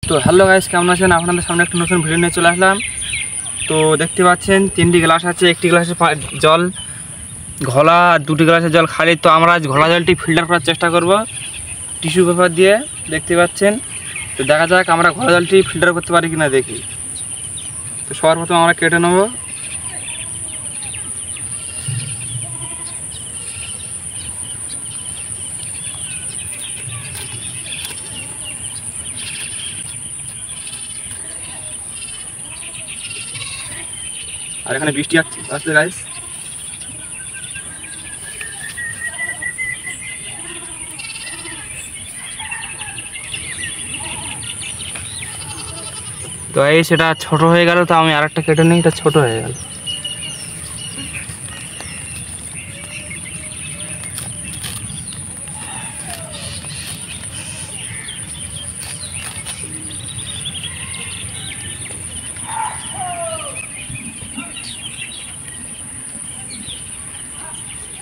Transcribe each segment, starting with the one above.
তো hello guys, কেমন আছেন? আপনাদের সামনে একটা নতুন ভিডিও নিয়ে চলে আসলাম। তো দেখতে পাচ্ছেন 3টি গ্লাস আছে, একটি গ্লাসে জল ঘোলা আর 2টি গ্লাসে জল খালি। তো আমরা আজ ঘোলা জলটি ফিল্টার করার চেষ্টা করব টিস্যু পেপার দিয়ে, দেখতে পাচ্ছেন। তো দেখা যাক আমরা ঘোলা জলটি ফিল্টার করতে পারি কিনা দেখি। তো সবার প্রথমে আমরা কেটে নেব। আর এখানে বৃষ্টি আসছে গাইস। তো এই সেটা ছোট হয়ে গেল, তো আমি আরেকটা কেটে নিই, এটা ছোট হয়ে গেল।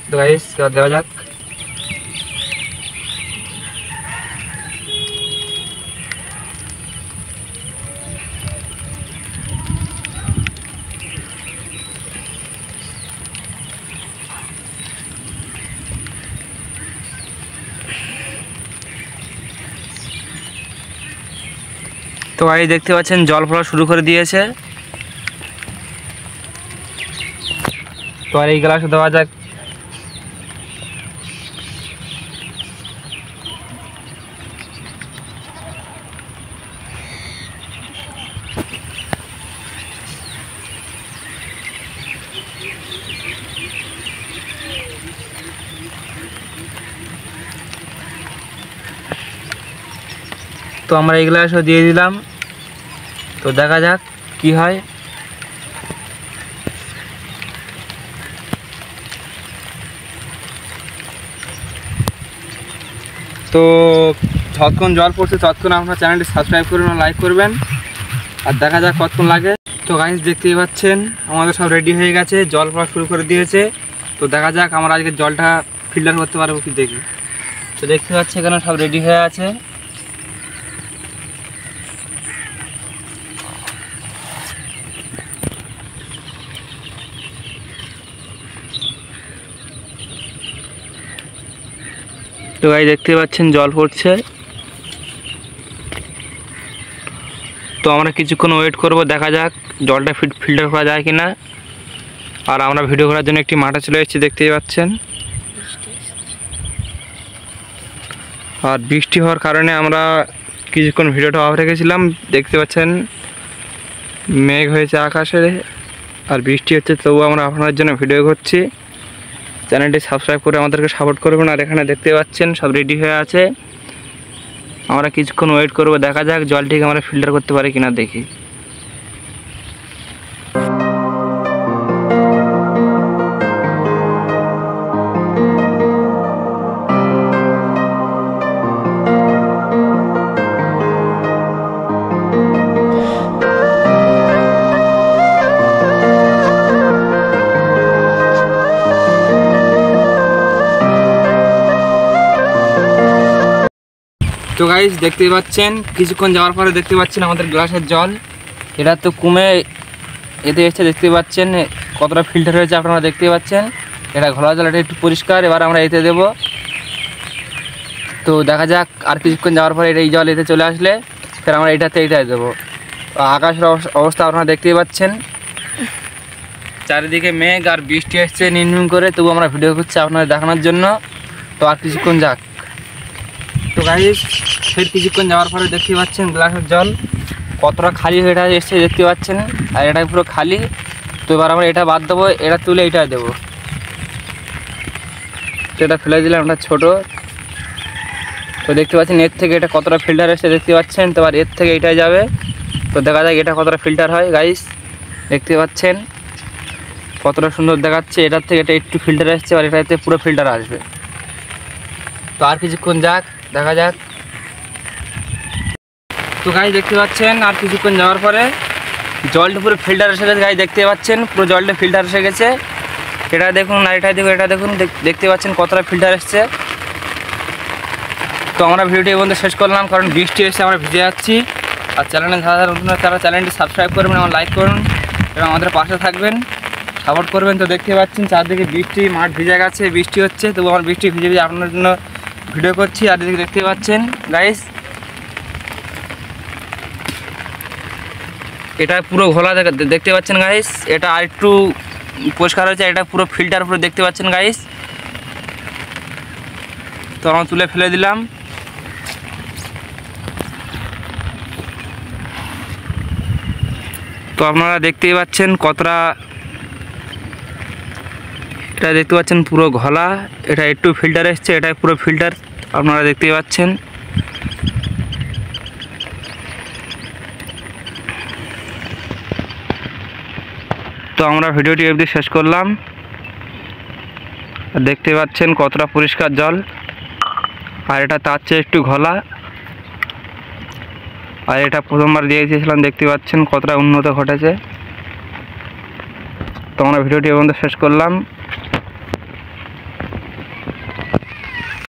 তো গাইস দেওয়া যাক। তো গাইস দেখতে পাচ্ছেন জল পড়া শুরু করে দিয়েছে। তো আর এই গ্লাসে দেওয়া যাক। তো আমরা এই গ্লাসও দিয়ে দিলাম। তো দেখা যাক কি হয়। তো যতক্ষণ জল পড়ছে ততক্ষণ আপনার চ্যানেলটি সাবস্ক্রাইব করবেন আর লাইক করবেন। আর দেখা যাক কতক্ষণ লাগে। তো গাইস দেখতেই পাচ্ছেন আমাদের সব রেডি হয়ে গেছে, জল পড়া শুরু করে দিয়েছে। তো দেখা যাক আমরা আজকে জলটা ফিল্টার করতে পারবো কি দেখি। তো দেখতে পাচ্ছি এখানে সব রেডি হয়ে আছে। তো গাইস দেখতে পাচ্ছেন জল পড়ছে। তো আমরা কিছুক্ষণ ওয়েট করব, দেখা যাক জলটা ফিল্টার করা যায় কিনা। আর আমরা ভিডিও করার জন্য একটি মাঠে চলে এসেছি, দেখতেই পাচ্ছেন। আর বৃষ্টি হওয়ার কারণে আমরা কিছুক্ষণ ভিডিওটা অফ রেখেছিলাম। দেখতে পাচ্ছেন মেঘ হয়েছে আকাশে আর বৃষ্টি হচ্ছে, তবুও আমরা আপনাদের জন্য ভিডিও করছি। চ্যানেলটি সাবস্ক্রাইব করে আমাদেরকে সাপোর্ট করবেন। আর এখানে দেখতে পাচ্ছেন সব রেডি হয়ে আছে। আমরা কিছুক্ষণ ওয়েট করব, দেখা যাক জলটিকে আমরা ফিল্টার করতে পারি কিনা দেখি। তো গাইস দেখতেই পাচ্ছেন কিছুক্ষণ যাওয়ার পরে দেখতে পাচ্ছেন আমাদের গ্লাসের জল এটা তো কমে এতে এসছে। দেখতে পাচ্ছেন কতটা ফিল্টার হয়েছে, আপনারা দেখতে পাচ্ছেন। এটা ঘোলা জল, এটা একটু পরিষ্কার। এবার আমরা এতে দেব। তো দেখা যাক আর কিছুক্ষণ যাওয়ার পরে এই জল এতে চলে আসলে ফের আমরা এটাই দেবো। আকাশের অবস্থা আপনারা দেখতেই পাচ্ছেন, চারিদিকে মেঘ আর বৃষ্টি আসছে নির্নিম করে, তবু আমরা ভিডিও করছি আপনাদের দেখানোর জন্য। তো আর কিছুক্ষণ যাক। তো গাইস ফের কিছুক্ষণ যাওয়ার পরে দেখতে পাচ্ছেন গ্লাসের জল কতটা খালি হয়ে এসছে, দেখতে পাচ্ছেন। আর এটা পুরো খালি। তো এবার আমরা এটা বাদ দেবো, এটা তুলে এটা দেবো। তো এটা ফেলে দিলাম, এটা ছোটো। তো দেখতে পাচ্ছেন এর থেকে এটা কতটা ফিল্টার এসছে, দেখতে পাচ্ছেন। তো আর এর থেকে এটাই যাবে। তো দেখা যাক এটা কতটা ফিল্টার হয়। গাইস দেখতে পাচ্ছেন কতটা সুন্দর দেখাচ্ছে। এটার থেকে এটা একটু ফিল্টার আসছে, আর এটাতে পুরো ফিল্টার আসবে। তো আর কিছুক্ষণ যাক, দেখা যাক। তো গাইস দেখতে পাচ্ছেন আর কিছুক্ষণ যাওয়ার পরে জলটা পুরো ফিল্টার এসে গেছে। গাইস দেখতে পাচ্ছেন পুরো জলটা ফিল্টার এসে গেছে। এটা দেখুন আর এটা দেখুন, এটা দেখুন, দেখতে পাচ্ছেন কতটা ফিল্টার এসছে। তো আমরা ভিডিওটি এই পর্যন্ত শেষ করলাম, কারণ বৃষ্টি এসে আমরা ভিজে যাচ্ছি। আর চ্যানেলে যারা নতুন তারা চ্যানেলটি সাবস্ক্রাইব করবেন এবং লাইক করুন এবং আমাদের পাশে থাকবেন, সাপোর্ট করবেন। তো দেখতে পাচ্ছেন চারদিকে বৃষ্টি, মাঠ ভিজে গেছে, বৃষ্টি হচ্ছে, তবু আমার বৃষ্টি ভিজে ভিজে আপনার জন্য ভিডিও করছি। আর এদিকে দেখতে পাচ্ছেন গাইস, এটা পুরো ঘোলা দেখতে পাচ্ছেন গাইস। এটা আর একটু পরিষ্কার হয়েছে, এটা পুরো ফিল্টার পুরো দেখতে পাচ্ছেন গাইস। তো আমরা তুলে ফেলে দিলাম। তো আপনারা দেখতেই পাচ্ছেন কতটা, এটা দেখতে পাচ্ছেন পুরো ঘোলা, এটা একটু ফিল্টার এসছে, এটা পুরো ফিল্টার আপনারা দেখতেই পাচ্ছেন। তো আমরা ভিডিওটি অবধি শেষ করলাম। দেখতে পাচ্ছেন কতটা পরিষ্কার জল, আর এটা তার চেয়ে একটু ঘোলা, আর এটা প্রথমবার দিয়েছিলাম, দেখতে পাচ্ছেন কতটা উন্নত ঘটেছে। তো আমরা ভিডিওটি এই পর্যন্ত শেষ করলাম।